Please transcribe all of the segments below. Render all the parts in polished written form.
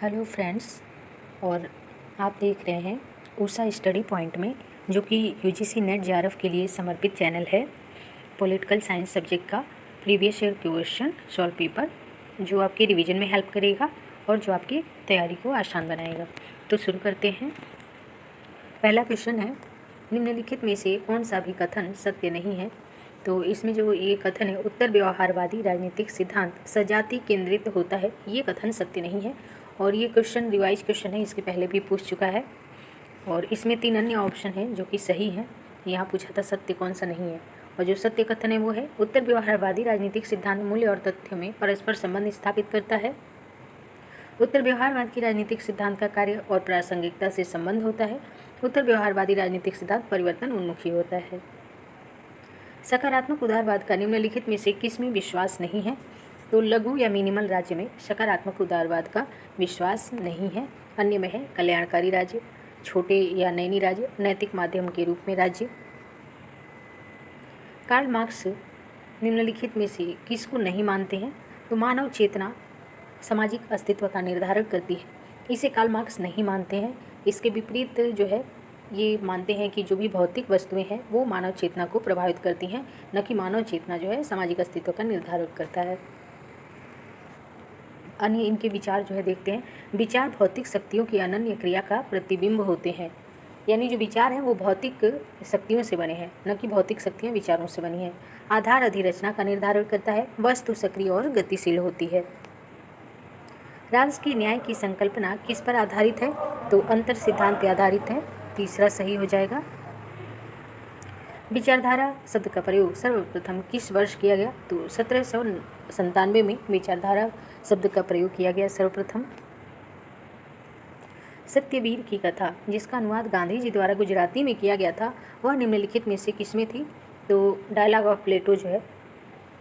Hello friends. और आप देख रहे हैं उषा स्टडी पॉइंट में, जो कि यूजीसी नेट जेआरएफ के लिए समर्पित चैनल है। पॉलिटिकल साइंस सब्जेक्ट का previous year question solve paper, जो आपके रिवीजन में हेल्प करेगा और जो आपकी तैयारी को आसान बनाएगा। तो शुरू करते हैं। पहला क्वेश्चन है, निम्नलिखित में से कौन सा भी कथन सत्य नहीं है। तो इसमें जो ये कथन है, उत्तर व्यवहारवादी राजनीतिक सिद्धांत सजाति केंद्रित होता है, ये कथन सत्य नहीं है। और ये क्वेश्चन रिवाइज क्वेश्चन है, इसके पहले भी पूछ चुका है। और इसमें 3 अन्य ऑप्शन हैं जो कि सही है। यहाँ पूछा था सत्य कौन सा नहीं है, और जो सत्य कथन है वो है, उत्तर व्यवहारवादी राजनीतिक सिद्धांत मूल्य और तथ्य में परस्पर संबंध स्थापित करता है। उत्तर व्यवहारवाद की राजनीतिक सिद्धांत का कार्य और प्रासंगिकता से संबंध होता है। उत्तर व्यवहारवादी राजनीतिक सिद्धांत परिवर्तन उन्मुखी होता है। सकारात्मक उदारवाद का निम्नलिखित में से किसमें विश्वास नहीं है। तो लघु या मिनिमल राज्य में सकारात्मक उदारवाद का विश्वास नहीं है। अन्य में है कल्याणकारी राज्य, छोटे या नैनी राज्य, नैतिक माध्यम के रूप में राज्य। कार्ल मार्क्स निम्नलिखित में से किसको नहीं मानते हैं। तो मानव चेतना सामाजिक अस्तित्व का निर्धारण करती है, इसे कार्ल मार्क्स नहीं मानते हैं। इसके विपरीत जो है, ये मानते हैं कि जो भी भौतिक वस्तुएं हैं वो मानव चेतना को प्रभावित करती हैं, न कि मानव चेतना जो है सामाजिक अस्तित्व का निर्धारण करता है। अन्य इनके विचार जो है देखते हैं। विचार भौतिक शक्तियों की अनन्य क्रिया का प्रतिबिंब होते हैं, यानी जो विचार हैं वो भौतिक शक्तियों से बने हैं, न कि भौतिक शक्तियाँ विचारों से बनी हैं। आधार अधिरचना का निर्धारण करता है, वस्तु सक्रिय और गतिशील होती है। राज की न्याय की संकल्पना किस पर आधारित है। तो अंतर सिद्धांत पर आधारित है, तीसरा सही हो जाएगा। विचारधारा शब्द का प्रयोग सर्वप्रथम किस वर्ष किया गया। तो 1797 में विचारधारा शब्द का प्रयोग किया गया सर्वप्रथम। सत्यवीर की कथा, जिसका अनुवाद गांधी जी द्वारा गुजराती में किया गया था, वह निम्नलिखित में से किसमें थी। तो डायलॉग ऑफ प्लेटो जो है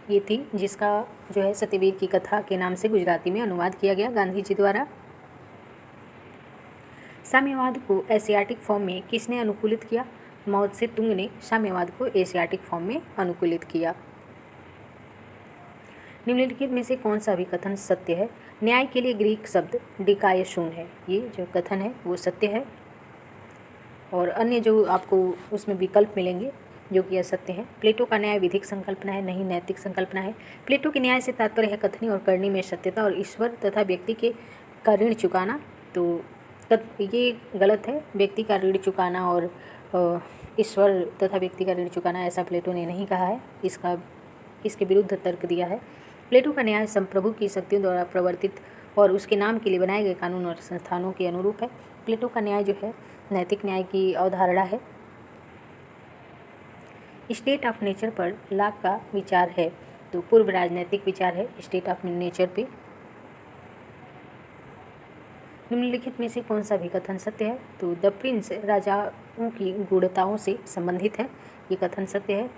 ये थी, जिसका जो है सत्यवीर की कथा के नाम से गुजराती में अनुवाद किया गया गांधी जी द्वारा। साम्यवाद को एशियाटिक फॉर्म में किसने अनुकूलित किया। माओ त्से तुंग ने साम्यवाद को एशियाटिक फॉर्म में अनुकूलित किया। निम्नलिखित में से कौन सा भी कथन सत्य है। न्याय के लिए ग्रीक शब्द डिकायशून है, ये जो कथन है वो सत्य है। और अन्य जो आपको उसमें विकल्प मिलेंगे जो कि असत्य है। प्लेटो का न्याय विधिक संकल्पना है, नहीं नैतिक संकल्पना है। प्लेटो के न्याय से तात्पर्य है कथनी और करनी में सत्यता और ईश्वर तथा व्यक्ति के का ऋण चुकाना। तो ये गलत है, व्यक्ति का ऋण चुकाना और ईश्वर तथा व्यक्ति का ऋण चुकाना, ऐसा प्लेटो ने नहीं कहा है। इसके विरुद्ध तर्क दिया है। प्लेटो का न्याय संप्रभु की शक्तियों द्वारा प्रवर्तित और उसके नाम के लिए बनाए गए कानून और संस्थानों के अनुरूप है। प्लेटो का न्याय जो है नैतिक न्याय की अवधारणा है। स्टेट ऑफ नेचर पर लॉक का विचार है। तो पूर्व राजनैतिक विचार है स्टेट ऑफ नेचर पे। निम्नलिखित में से कौन सा भी कथन सत्य है। तो द प्रिंस राजाओं की गूढ़ताओं से संबंधित है, ये कथन सत्य है।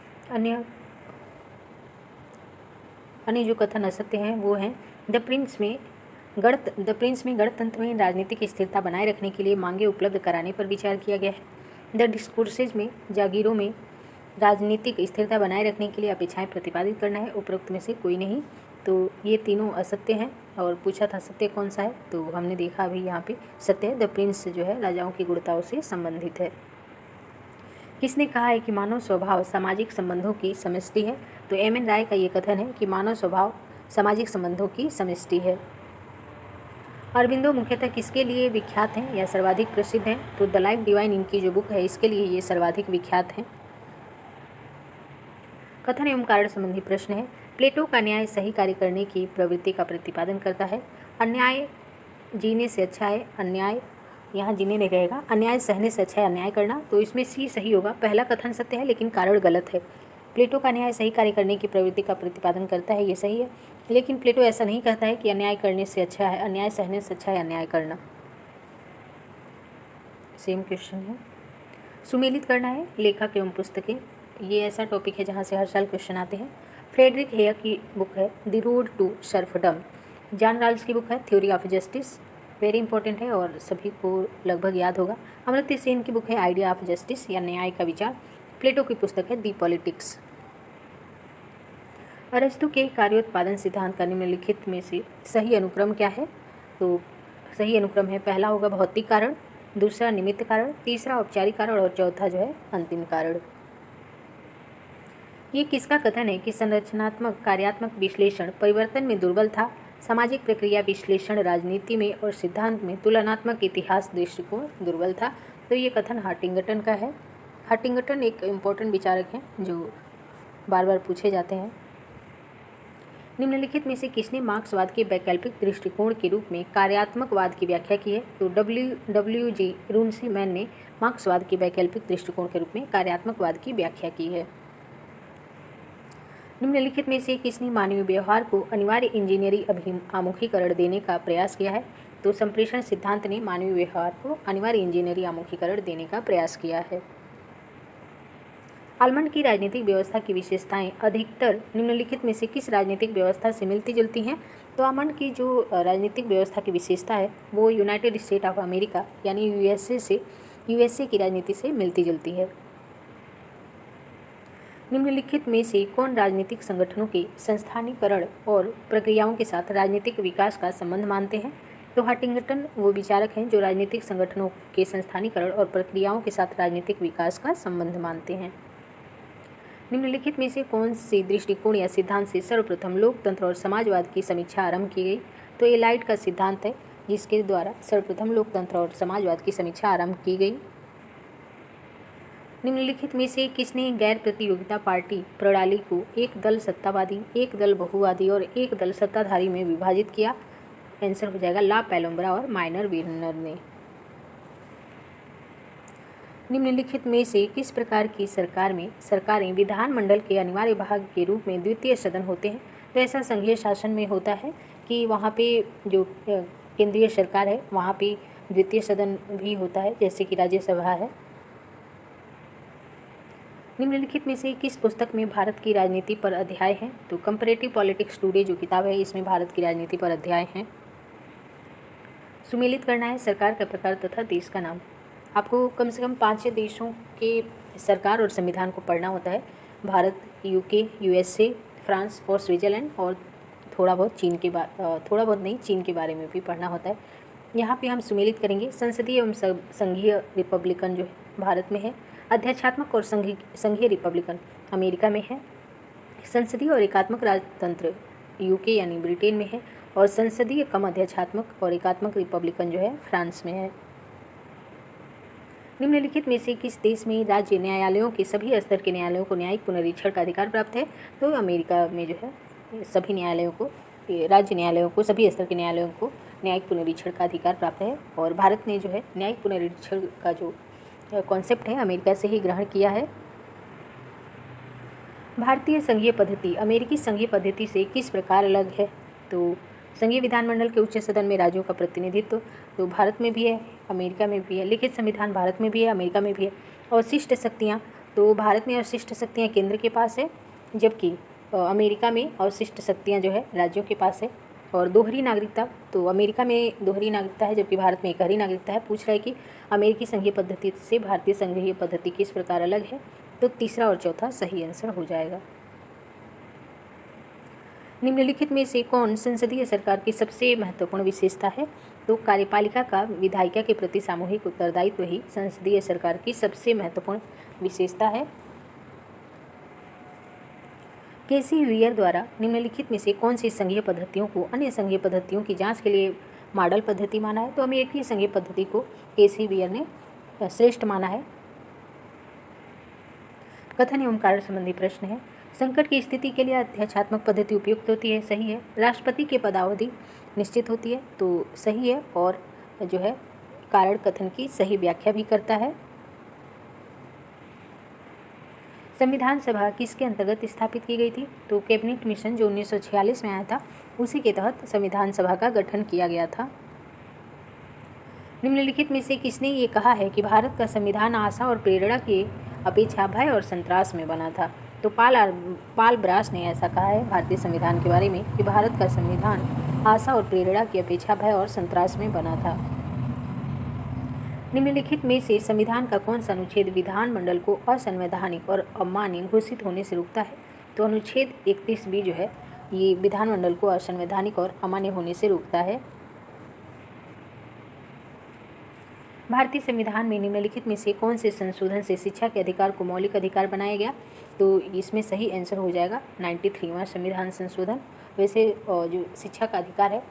अन्य जो कथन असत्य हैं वो हैं, द प्रिंस में गणतंत्र में राजनीतिक स्थिरता बनाए रखने के लिए मांगे उपलब्ध कराने पर विचार किया गया है। द डिस्कोर्सेज में जागीरों में राजनीतिक स्थिरता बनाए रखने के लिए अपेक्षाएं प्रतिपादित करना है, उपरोक्त में से कोई नहीं। तो ये तीनों असत्य हैं। और पूछा था सत्य कौन सा है, तो हमने देखा अभी यहाँ पे सत्य है, द प्रिंस जो है राजाओं की गूढ़ताओं से संबंधित है। किसने कहा है कि मानव स्वभाव सामाजिक संबंधों की समष्टि है। तो एम.एन. राय का ये कथन है कि मानव स्वभाव सामाजिक संबंधों की समष्टि है। अरबिंदो मुख्यतः किसके लिए विख्यात हैं या सर्वाधिक प्रसिद्ध हैं। तो द लाइफ डिवाइन इनकी जो बुक है इसके लिए ये सर्वाधिक विख्यात हैं। कथन एवं कारण संबंधी प्रश्न है, प्लेटो का न्याय सही कार्य करने की प्रवृत्ति का प्रतिपादन करता है। अन्याय जीने से अच्छा है अन्याय, यहाँ जीने नहीं रहेगा, अन्याय सहने से अच्छा है अन्याय करना। तो इसमें सी सही होगा। पहला कथन सत्य है लेकिन कारण गलत है। प्लेटो का न्याय सही कार्य करने की प्रवृत्ति का प्रतिपादन करता है, ये सही है। लेकिन प्लेटो ऐसा नहीं कहता है कि अन्याय करने से अच्छा है अन्याय सहने से अच्छा है अन्याय करना। सेम क्वेश्चन है। सुमेलित करना है लेखक एवं पुस्तकें, ये ऐसा टॉपिक है जहाँ से हर साल क्वेश्चन आते हैं। फ्रेडरिक हेयर की बुक है the road to serfdom. John Rawls की बुक है theory of justice, very important है और सभी को लगभग याद होगा। अमर्त्य सेन की बुक है आइडिया ऑफ जस्टिस या न्याय का विचार। प्लेटो की पुस्तक है दी पॉलिटिक्स। अरस्तु के कार्योत्पादन सिद्धांत का निम्नलिखित में से सही अनुक्रम क्या है। तो सही अनुक्रम है, पहला होगा भौतिक कारण, दूसरा निमित्त कारण, तीसरा औपचारिक कारण और चौथा जो है अंतिम कारण। ये किसका कथन है कि संरचनात्मक कार्यात्मक विश्लेषण परिवर्तन में दुर्बल था, सामाजिक प्रक्रिया विश्लेषण राजनीति में और सिद्धांत में तुलनात्मक इतिहास दृष्टिकोण दुर्बल था? तो ये कथन हंटिंगटन का है। हंटिंगटन एक इम्पोर्टेंट विचारक हैं जो बार बार पूछे जाते हैं। निम्नलिखित में से किसने मार्क्सवाद के वैकल्पिक दृष्टिकोण के रूप में कार्यात्मकवाद की व्याख्या की है? तो WG रुनसीमैन ने मार्क्सवाद के वैकल्पिक दृष्टिकोण के रूप में कार्यात्मकवाद की व्याख्या की है। निम्नलिखित में से किसने मानवीय व्यवहार को अनिवार्य इंजीनियरी आमुखीकरण देने का प्रयास किया है? तो संप्रेषण सिद्धांत ने मानवीय व्यवहार को अनिवार्य इंजीनियरी आमुखीकरण देने का प्रयास किया है। आलमंड की राजनीतिक व्यवस्था की विशेषताएं अधिकतर निम्नलिखित में से किस राजनीतिक व्यवस्था से मिलती जुलती हैं? तो आलमंड की जो राजनीतिक व्यवस्था की विशेषता है वो यूनाइटेड स्टेट ऑफ अमेरिका यानी यूएसए की राजनीति से मिलती जुलती है। निम्नलिखित में से कौन राजनीतिक संगठनों के संस्थानीकरण और प्रक्रियाओं के साथ राजनीतिक विकास का संबंध मानते हैं? तो हंटिंगटन वो विचारक हैं जो राजनीतिक संगठनों के संस्थानीकरण और प्रक्रियाओं के साथ राजनीतिक विकास का संबंध मानते हैं। निम्नलिखित में से कौन सी दृष्टिकोण या सिद्धांत से सर्वप्रथम लोकतंत्र और समाजवाद की समीक्षा आरंभ की गई? तो ये लाइट का सिद्धांत है जिसके द्वारा सर्वप्रथम लोकतंत्र और समाजवाद की समीक्षा आरंभ की गई। निम्नलिखित में से किसने गैर प्रतियोगिता पार्टी प्रणाली को एक दल सत्तावादी, एक दल बहुवादी और एक दल सत्ताधारी में विभाजित किया? आंसर हो जाएगा ला पैलोम्ब्रा और माइनर वीनर ने। निम्नलिखित में से किस प्रकार की सरकारें विधानमंडल के अनिवार्य भाग के रूप में द्वितीय सदन होते हैं? तो ऐसा संघीय शासन में होता है कि वहाँ पे जो केंद्रीय सरकार है वहाँ पे द्वितीय सदन भी होता है, जैसे कि राज्यसभा है। निम्नलिखित में से किस पुस्तक में भारत की राजनीति पर अध्याय हैं? तो कंपैरेटिव पॉलिटिक्स टुडे जो किताब है इसमें भारत की राजनीति पर अध्याय हैं। सुमेलित करना है सरकार का प्रकार तथा देश का नाम। आपको कम से कम 5-6 देशों के सरकार और संविधान को पढ़ना होता है। भारत, यूके, यूएसए, फ्रांस और स्विट्ज़रलैंड, और थोड़ा बहुत चीन के बारे में भी पढ़ना होता है। यहाँ पे हम सुमेलित करेंगे। संसदीय एवं संघीय रिपब्लिकन जो है भारत में है, अध्यक्षात्मक और संघीय रिपब्लिकन अमेरिका में है, संसदीय और एकात्मक राजतंत्र यूके यानी ब्रिटेन में है, और संसदीय कम अध्यक्षात्मक और एकात्मक रिपब्लिकन जो है फ्रांस में है। निम्नलिखित में से किस देश में राज्य न्यायालयों के सभी स्तर के न्यायालयों को न्यायिक पुनरीक्षण का अधिकार प्राप्त है? तो अमेरिका में जो है सभी न्यायालयों को, राज्य न्यायालयों को, सभी स्तर के न्यायालयों को न्यायिक पुनरीक्षण का अधिकार प्राप्त है। और भारत ने जो है न्यायिक पुनरीक्षण का जो कॉन्सेप्ट है अमेरिका से ही ग्रहण किया है। भारतीय संघीय पद्धति अमेरिकी संघीय पद्धति से किस प्रकार अलग है? तो संघीय विधानमंडल के उच्च सदन में राज्यों का प्रतिनिधित्व तो भारत में भी है, अमेरिका में भी है। लिखित संविधान भारत में भी है, अमेरिका में भी है। और शिष्ट शक्तियाँ तो भारत में अवशिष्ट शक्तियाँ केंद्र के पास है, जबकि अमेरिका में अवशिष्ट शक्तियाँ जो है राज्यों के पास है। और दोहरी नागरिकता तो अमेरिका में दोहरी नागरिकता है, जबकि भारत में एकहरी नागरिकता है। पूछ रहा है कि अमेरिकी संघीय पद्धति से भारतीय संघीय पद्धति किस प्रकार अलग है? तो तीसरा और चौथा सही आंसर हो जाएगा। निम्नलिखित में से कौन संसदीय सरकार की सबसे महत्वपूर्ण विशेषता है? तो कार्यपालिका का विधायिका के प्रति सामूहिक उत्तरदायित्व ही संसदीय सरकार की सबसे महत्वपूर्ण विशेषता है। केसी वियर द्वारा निम्नलिखित में से कौन सी संघीय पद्धतियों को अन्य संघीय पद्धतियों की जांच के लिए मॉडल पद्धति माना है? तो अमेरिकी संघीय पद्धति को केसी वियर ने श्रेष्ठ माना है। कथन एवं कारण संबंधी प्रश्न है। संकट की स्थिति के लिए अध्यक्षात्मक पद्धति उपयुक्त होती है, सही है। राष्ट्रपति की पदावधि निश्चित होती है, तो सही है। और जो है कारण कथन की सही व्याख्या भी करता है। संविधान सभा किसके अंतर्गत स्थापित की गई थी? तो कैबिनेट मिशन जो 1946 में आया था उसी के तहत संविधान सभा का गठन किया गया था। निम्नलिखित में से किसने ये कहा है कि भारत का संविधान आशा और प्रेरणा की अपेक्षा भय और संतरास में बना था? तो पाल ब्रास ने ऐसा कहा है भारतीय संविधान के बारे में कि भारत का संविधान आशा और प्रेरणा की अपेक्षा भय और संतरास में बना था। निम्नलिखित में से संविधान का कौन सा अनुच्छेद विधानमंडल को असंवैधानिक और अमान्य घोषित होने से रोकता है? तो अनुच्छेद 31B जो है ये विधानमंडल को असंवैधानिक और अमान्य होने से रोकता है। भारतीय संविधान में निम्नलिखित में से कौन से संशोधन से शिक्षा के अधिकार को मौलिक अधिकार बनाया गया? तो इसमें सही आंसर हो जाएगा 93वां संविधान संशोधन। वैसे जो शिक्षा का अधिकार है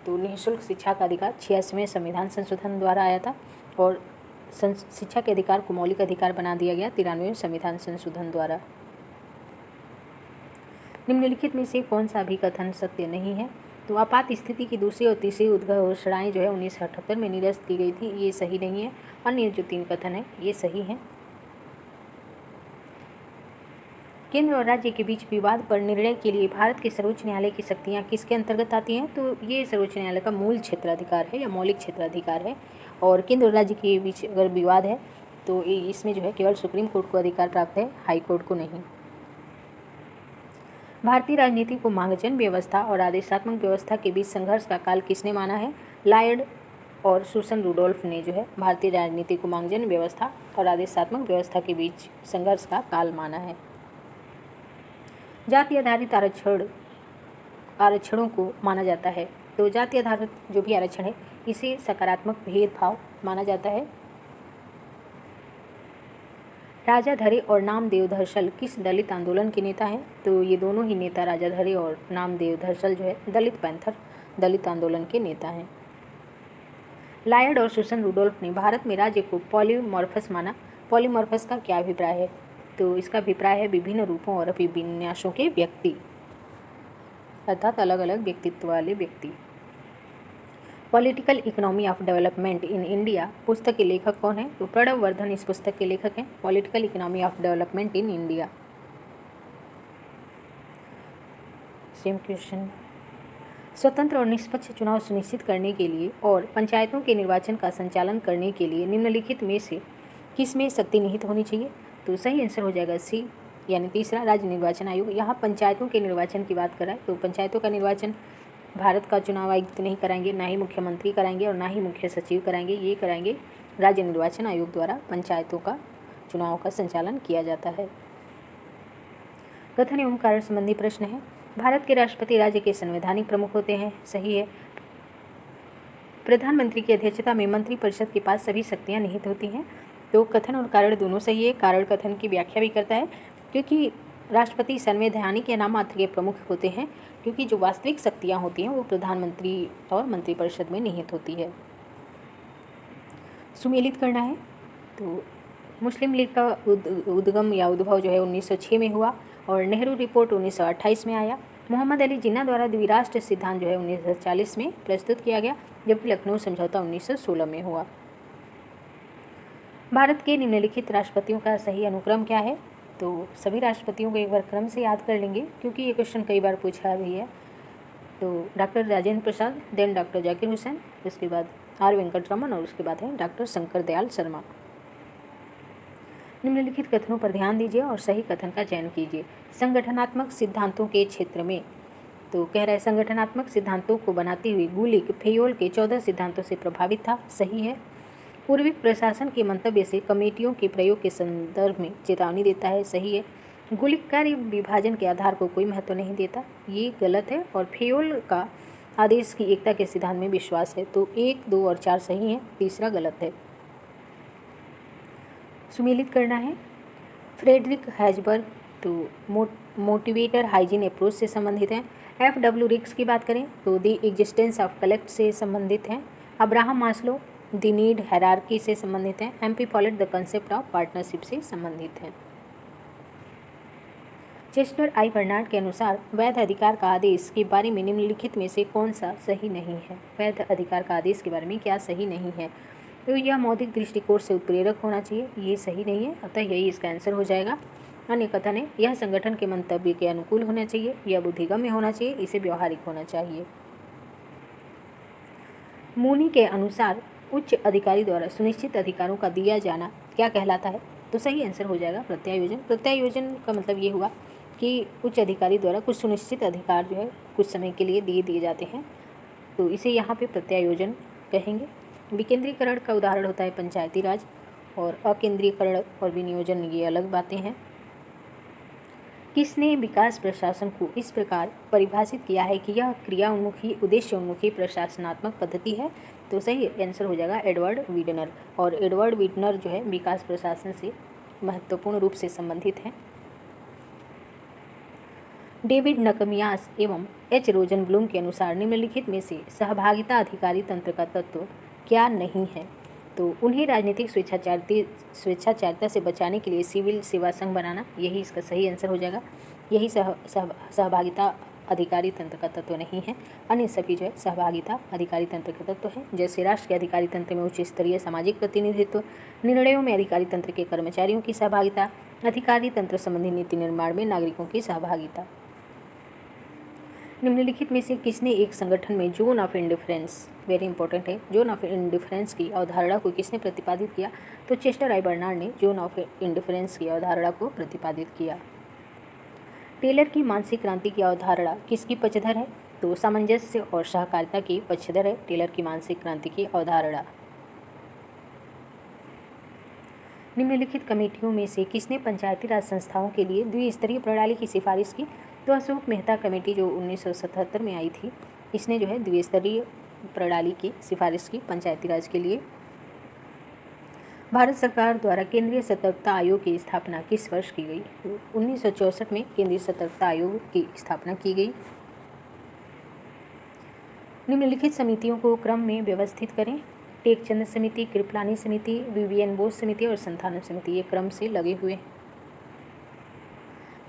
तो निःशुल्क शिक्षा का अधिकार 86वें संविधान संशोधन द्वारा आया था और शिक्षा के अधिकार को मौलिक अधिकार बना दिया गया 93वें संविधान संशोधन द्वारा। निम्नलिखित में से कौन सा अभिकथन सत्य नहीं है? तो आपात स्थिति की दूसरी और तीसरी उद्घोषणाएं जो है 1978 में निरस्त की गई थी, ये सही नहीं है। अन्य जो 3 कथन है ये सही हैं। केंद्र और राज्य के बीच विवाद पर निर्णय के लिए भारत के सर्वोच्च न्यायालय की शक्तियाँ किसके अंतर्गत आती हैं? तो ये सर्वोच्च न्यायालय का मूल क्षेत्राधिकार है या मौलिक क्षेत्राधिकार है। और केंद्र और राज्य के बीच अगर विवाद है तो इसमें जो है केवल सुप्रीम कोर्ट को अधिकार प्राप्त है, हाई कोर्ट को नहीं। भारतीय राजनीति को मांगजन व्यवस्था और आदेशात्मक व्यवस्था के बीच संघर्ष का काल किसने माना है? लॉयड और सुसन रुडोल्फ ने जो है भारतीय राजनीति को मांगजन व्यवस्था और आदेशात्मक व्यवस्था के बीच संघर्ष का काल माना है। जाति आधारित आरक्षणों को माना जाता है। तो जाति आधारित जो भी आरक्षण है इसे सकारात्मक भेदभाव माना जाता है। राजा धरे और नामदेव धरसल किस दलित आंदोलन के नेता हैं? तो ये दोनों ही नेता राजा धरे और नामदेव धरसल जो है दलित पैंथर दलित आंदोलन के नेता हैं। लॉयड और सुसन रुडोल्फ ने भारत में राज्य को पॉलीमॉर्फस माना। पॉलीमॉर्फस का क्या अभिप्राय है? तो इसका अभिप्राय है विभिन्न रूपों और अभिविन्यासों के व्यक्ति, अर्थात अलग अलग व्यक्तित्व वाले व्यक्ति। Political economy of development in India पुस्तक के लेखक कौन है? तो प्रणव वर्धन इस पुस्तक के लेखक हैं। Political economy of development in India. Same question. स्वतंत्र और निष्पक्ष चुनाव सुनिश्चित करने के लिए और पंचायतों के निर्वाचन का संचालन करने के लिए निम्नलिखित में से किस में शक्ति निहित होनी चाहिए? तो सही आंसर हो जाएगा सी, यानी तीसरा, राज्य निर्वाचन आयोग। यहाँ पंचायतों के निर्वाचन की बात कर रहा है। तो पंचायतों का निर्वाचन भारत का चुनाव आयुक्त नहीं कराएंगे, ना ही मुख्यमंत्री कराएंगे और ना ही मुख्य सचिव कराएंगे, ये कराएंगे राज्य निर्वाचन आयोग द्वारा पंचायतों का चुनाव का संचालन किया जाता है। कथन एवं कारण संबंधी प्रश्न है। भारत के राष्ट्रपति राज्य के संवैधानिक प्रमुख होते हैं, सही है। प्रधानमंत्री की अध्यक्षता में मंत्रिपरिषद के पास सभी शक्तियाँ निहित होती हैं। तो कथन और कारण दोनों सही है। कारण कथन की व्याख्या भी करता है क्योंकि राष्ट्रपति संवैधानिक या नाम मात्र के प्रमुख होते हैं, क्योंकि जो वास्तविक शक्तियाँ होती हैं वो प्रधानमंत्री और मंत्रिपरिषद में निहित होती है। सुमेलित करना है। तो मुस्लिम लीग का उद्गम या उद्भव जो है 1906 में हुआ और नेहरू रिपोर्ट 1928 में आया। मोहम्मद अली जिन्ना द्वारा द्विराष्ट्र सिद्धांत जो है 1940 में प्रस्तुत किया गया, जबकि लखनऊ समझौता 1916 में हुआ। भारत के निम्नलिखित राष्ट्रपतियों का सही अनुक्रम क्या है? तो सभी राष्ट्रपतियों को एक बार क्रम से याद कर लेंगे क्योंकि ये क्वेश्चन कई बार पूछा भी है। तो doctor Rajendra Prasad, then doctor Zakir Hussain, उसके बाद आर वेंकटरमन और उसके बाद है डॉक्टर शंकर दयाल शर्मा। निम्नलिखित कथनों पर ध्यान दीजिए और सही कथन का चयन कीजिए। संगठनात्मक सिद्धांतों के क्षेत्र में, तो कह रहा है संगठनात्मक सिद्धांतों को बनाते हुए गुलिक फेयोल के 14 सिद्धांतों से प्रभावित था, सही है। पूर्विक प्रशासन के मंतव्य से कमेटियों के प्रयोग के संदर्भ में चेतावनी देता है, सही है। गुलिक कार्य विभाजन के आधार को कोई महत्व नहीं देता, ये गलत है। और फेयोल का आदेश की एकता के सिद्धांत में विश्वास है। तो 1, 2 और 4 सही हैं, तीसरा गलत है। सुमेलित करना है। फ्रेडरिक हैजबर्ग तो मोटिवेटर हाइजीन अप्रोच से संबंधित हैं। FW रिक्स की बात करें तो द एग्जिस्टेंस ऑफ कलेक्ट से संबंधित हैं। Abraham Maslow the need hierarchy से संबंधित हैं। MP Follett the concept of partnership से संबंधित हैं। चेस्टर आई बर्नार्ड के अनुसार वैध अधिकार का आदेश के बारे में निम्नलिखित में से कौन सा सही नहीं है? वैध अधिकार का आदेश के बारे में क्या सही नहीं है? तो यह मौलिक दृष्टिकोण से उत्प्रेरक होना चाहिए, ये सही नहीं है, अतः यही इसका आंसर हो जाएगा। अन्य कथन है यह संगठन के मंतव्य के अनुकूल होना चाहिए, यह बुद्धिगम्य होना चाहिए, इसे व्यवहारिक होना चाहिए। मूनी के अनुसार उच्च अधिकारी द्वारा सुनिश्चित अधिकारों का दिया जाना क्या कहलाता है? तो सही आंसर हो जाएगा प्रत्यायोजन। प्रत्यायोजन का मतलब ये हुआ कि उच्च अधिकारी द्वारा कुछ सुनिश्चित अधिकार जो है कुछ समय के लिए दिए जाते हैं, तो इसे यहाँ पे प्रत्यायोजन कहेंगे। विकेंद्रीकरण का उदाहरण होता है पंचायती राज, और अकेंद्रीकरण और विनियोजन ये अलग बातें हैं। किसने विकास प्रशासन को इस प्रकार परिभाषित किया है कि यह क्रिया उन्मुखी उद्देश्य उन्मुखी प्रशासनात्मक पद्धति है? तो सही आंसर हो जाएगा एडवर्ड वीडनर। और एडवर्ड वीडनर जो है विकास प्रशासन से महत्वपूर्ण रूप से संबंधित हैं। डेविड नकमियास एवं एच रोजनब्लूम के अनुसार निम्नलिखित में से सहभागिता अधिकारी तंत्र का तत्व क्या नहीं है? तो उन्हें राजनीतिक स्वेच्छाचारिता से बचाने के लिए सिविल सेवा संघ बनाना, यही इसका सही आंसर हो जाएगा। यही सहभागिता अधिकारी तंत्र का तत्व नहीं है। अन्य सभी जो है सहभागिता अधिकारी तंत्र का तत्व है। जैसे राष्ट्र के अधिकारी तंत्र में उच्च स्तरीय सामाजिक प्रतिनिधित्व, निर्णयों में अधिकारी तंत्र के कर्मचारियों की सहभागिता, अधिकारी तंत्र संबंधी नीति निर्माण में नागरिकों की सहभागिता। निम्नलिखित में से किसने एक संगठन में zone of indifference, very important है, जोन ऑफ इंडिफरेंस की अवधारणा को किसने प्रतिपादित किया? तो चेस्टर आई बर्नार्ड ने जोन ऑफ इंडिफरेंस की अवधारणा को प्रतिपादित किया। टेलर की मानसिक क्रांति की अवधारणा किसकी पक्षधर है? तो सामंजस्य और सहकारिता की पक्षधर है टेलर की मानसिक क्रांति की अवधारणा। निम्नलिखित कमेटियों में से किसने पंचायती राज संस्थाओं के लिए द्विस्तरीय प्रणाली की सिफारिश की? तो अशोक मेहता कमेटी जो 1977 में आई थी, इसने जो है द्विस्तरीय प्रणाली की सिफारिश की पंचायती राज के लिए। भारत सरकार द्वारा केंद्रीय सतर्कता आयोग की स्थापना किस वर्ष की गई? 1964 में केंद्रीय सतर्कता आयोग की स्थापना की गई। निम्नलिखित समितियों को क्रम में व्यवस्थित करें। टेकचंद समिति, कृपलानी समिति, विवियन बोस समिति और संथानम समिति, ये क्रम से लगे हुए।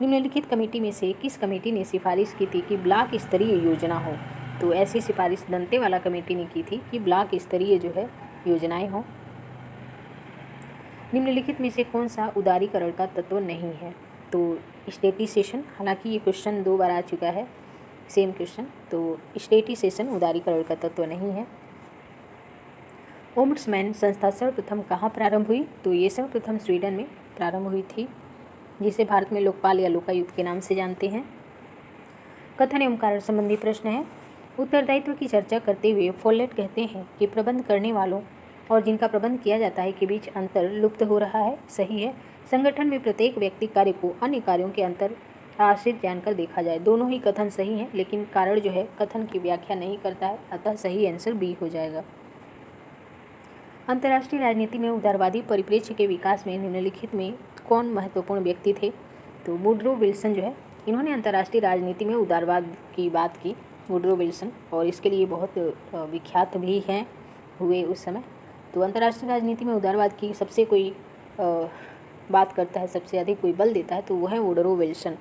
निम्नलिखित कमेटी में से किस कमेटी ने सिफारिश की थी कि ब्लॉक स्तरीय योजना हो? तो ऐसी सिफारिश दंतेवाला कमेटी ने की थी कि ब्लॉक स्तरीय जो है योजनाएं हों। निम्नलिखित में से कौन सा उदारीकरण का तत्व नहीं है? तो स्टेटिसेशन, हालांकि ये क्वेश्चन 2 बार आ चुका है, सेम क्वेश्चन। तो स्टेटिसेशन उदारीकरण का तत्व नहीं है। ओम्बड्समैन संस्था सर्वप्रथम कहाँ प्रारंभ हुई? तो ये सर्वप्रथम स्वीडन में प्रारंभ हुई थी, जिसे भारत में लोकपाल या लोकायुक्त के नाम से जानते हैं। कथन एवं कारण संबंधी प्रश्न है। उत्तरदायित्व की चर्चा करते हुए फोलेट कहते हैं कि प्रबंध करने वालों और जिनका प्रबंध किया जाता है के बीच अंतर लुप्त हो रहा है। सही है। संगठन में प्रत्येक व्यक्ति कार्य को अन्य कार्यों के अंतर आश्रित जानकर देखा जाए। दोनों ही कथन सही हैं, लेकिन कारण जो है कथन की व्याख्या नहीं करता है, अतः सही आंसर बी हो जाएगा। अंतर्राष्ट्रीय राजनीति में उदारवादी परिप्रेक्ष्य के विकास में निम्नलिखित में कौन महत्वपूर्ण व्यक्ति थे? तो वुडरो विल्सन जो है, इन्होंने अंतर्राष्ट्रीय राजनीति में उदारवाद की बात की, वुडरो विल्सन, और इसके लिए बहुत विख्यात भी हैं हुए उस समय। तो अंतर्राष्ट्रीय राजनीति में उदारवाद की सबसे कोई बात करता है, सबसे अधिक कोई बल देता है, तो वो है वुडरो विल्सन।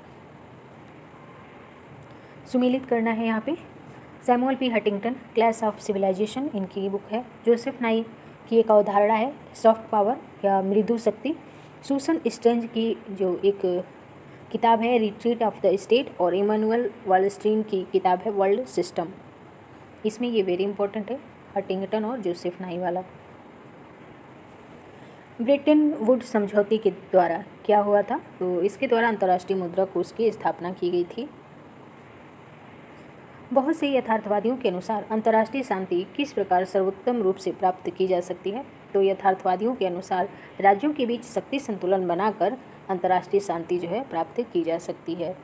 सुमेलित करना है यहाँ पे। Samuel P Huntington, clash of civilization, इनकी बुक है। जोसेफ नाई की एक अवधारणा है सॉफ्ट पावर या मृदु शक्ति। सुसन स्ट्रेंज की जो एक किताब है रिट्रीट ऑफ द स्टेट, और इमानुअल वालस्टीन की किताब है वर्ल्ड सिस्टम। इसमें ये वेरी इंपॉर्टेंट है, हंटिंगटन और जोसेफ नाई वाला। ब्रेटन वुड समझौते के द्वारा क्या हुआ था? तो इसके द्वारा अंतर्राष्ट्रीय मुद्रा कोष की स्थापना की गई थी। बहुत से यथार्थवादियों के अनुसार अंतर्राष्ट्रीय शांति किस प्रकार सर्वोत्तम रूप से प्राप्त की जा सकती है? तो यथार्थवादियों के अनुसार राज्यों के बीच शक्ति संतुलन बनाकर अंतर्राष्ट्रीय शांति जो है प्राप्त की जा सकती है।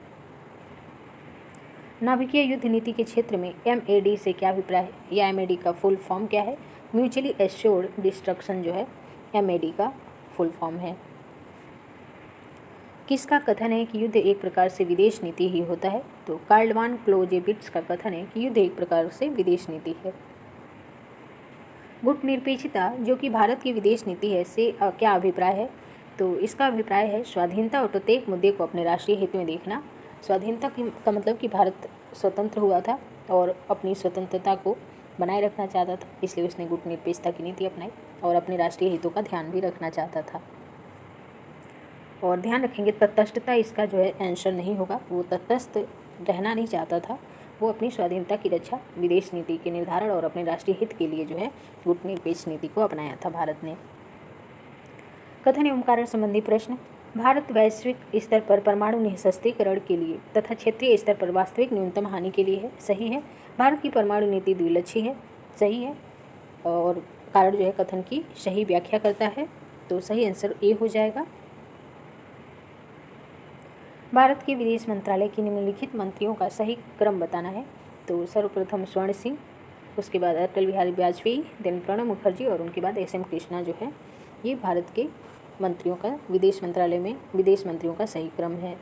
नाभिकीय युद्ध नीति के क्षेत्र में MAD से क्या अभिप्राय है, या MAD का फुल फॉर्म क्या है? म्यूचुअली एश्योर्ड डिस्ट्रक्शन जो है MAD का फुल फॉर्म है। किसका कथन है कि युद्ध एक प्रकार से विदेश नीति ही होता है? तो कार्ल वान क्लोजेविट्ज का कथन है कि युद्ध एक प्रकार से विदेश नीति है। गुटनिरपेक्षता जो कि भारत की विदेश नीति है से क्या अभिप्राय है? तो इसका अभिप्राय है स्वाधीनता और प्रत्येक मुद्दे को अपने राष्ट्रीय हित में देखना। स्वाधीनता का मतलब कि भारत स्वतंत्र हुआ था और अपनी स्वतंत्रता को बनाए रखना चाहता था, इसलिए उसने गुटनिरपेक्षता की नीति अपनाई और अपने राष्ट्रीय हितों का ध्यान भी रखना चाहता था। और ध्यान रखेंगे तटस्थता इसका जो है आंसर नहीं होगा, वो तटस्थ रहना नहीं चाहता था, वो अपनी स्वाधीनता की रक्षा, विदेश नीति के निर्धारण और अपने राष्ट्रीय हित के लिए जो है गुटनिरपेक्ष नीति को अपनाया था भारत ने। कथन एवं कारण संबंधी प्रश्न। भारत वैश्विक स्तर पर परमाणु निःशस्त्रीकरण के लिए तथा क्षेत्रीय स्तर पर वास्तविक न्यूनतम हानि के लिए है। सही है। भारत की परमाणु नीति द्विलक्षी है। सही है। और कारण जो है कथन की सही व्याख्या करता है, तो सही आंसर ए हो जाएगा। भारत के विदेश मंत्रालय के निम्नलिखित मंत्रियों का सही क्रम बताना है। तो सर्वप्रथम स्वर्ण सिंह, उसके बाद अटल बिहारी वाजपेयी, देन प्रणब मुखर्जी और उनके बाद एस एम कृष्णा जो है, ये भारत के मंत्रियों का विदेश मंत्रालय में विदेश मंत्रियों का सही क्रम है।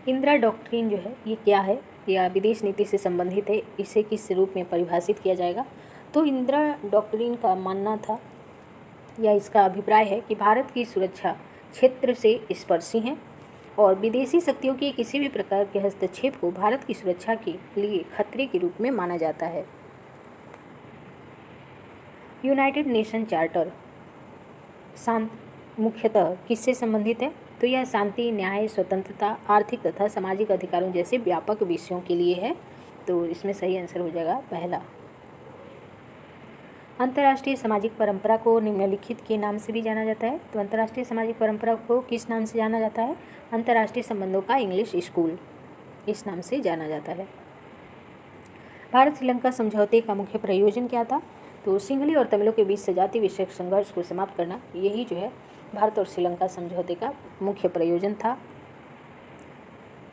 इंदिरा डॉक्ट्रिन जो है ये क्या है या विदेश नीति से संबंधित है, इसे किस रूप में परिभाषित किया जाएगा। तो इंदिरा डॉक्ट्रिन का मानना था या इसका अभिप्राय है कि भारत की सुरक्षा क्षेत्र से स्पर्शी हैं और विदेशी शक्तियों के किसी भी प्रकार के हस्तक्षेप को भारत की सुरक्षा के लिए खतरे के रूप में माना जाता है। यूनाइटेड नेशन चार्टर मुख्यतः किससे संबंधित है। तो यह शांति, न्याय, स्वतंत्रता, आर्थिक तथा सामाजिक अधिकारों जैसे व्यापक विषयों के लिए है। तो इसमें सही आंसर हो जाएगा पहला। अंतर्राष्ट्रीय सामाजिक परंपरा को निम्नलिखित के नाम से भी जाना जाता है। तो अंतर्राष्ट्रीय सामाजिक परंपरा को किस नाम से जाना जाता है। अंतर्राष्ट्रीय संबंधों का इंग्लिश स्कूल, इस नाम से जाना जाता है। भारत श्रीलंका समझौते का मुख्य प्रयोजन क्या था। तो सिंहली और तमिलों के बीच सजाति विषयक संघर्ष को समाप्त करना, यही जो है भारत और श्रीलंका समझौते का मुख्य प्रयोजन था।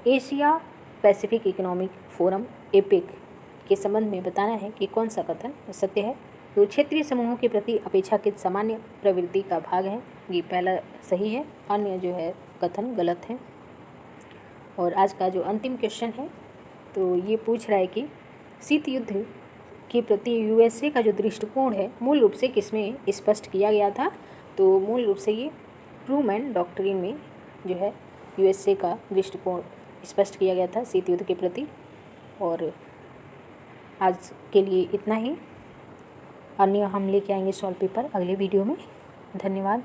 Asia Pacific economic forum APEC के संबंध में बताना है कि कौन सा कथन सत्य है। तो क्षेत्रीय समूहों के प्रति अपेक्षाकृत सामान्य प्रवृत्ति का भाग है, ये पहला सही है, अन्य जो है कथन गलत है। और आज का जो अंतिम क्वेश्चन है तो ये पूछ रहा है कि शीत युद्ध के प्रति यूएसए का जो दृष्टिकोण है मूल रूप से किसमें स्पष्ट किया गया था। तो मूल रूप से ये ट्रूमैन डॉक्ट्रिन में जो है यूएसए का दृष्टिकोण स्पष्ट किया गया था शीत युद्ध के प्रति। और आज के लिए इतना ही, अन्य हम लेके आएंगे सॉल्व पेपर अगले वीडियो में। धन्यवाद।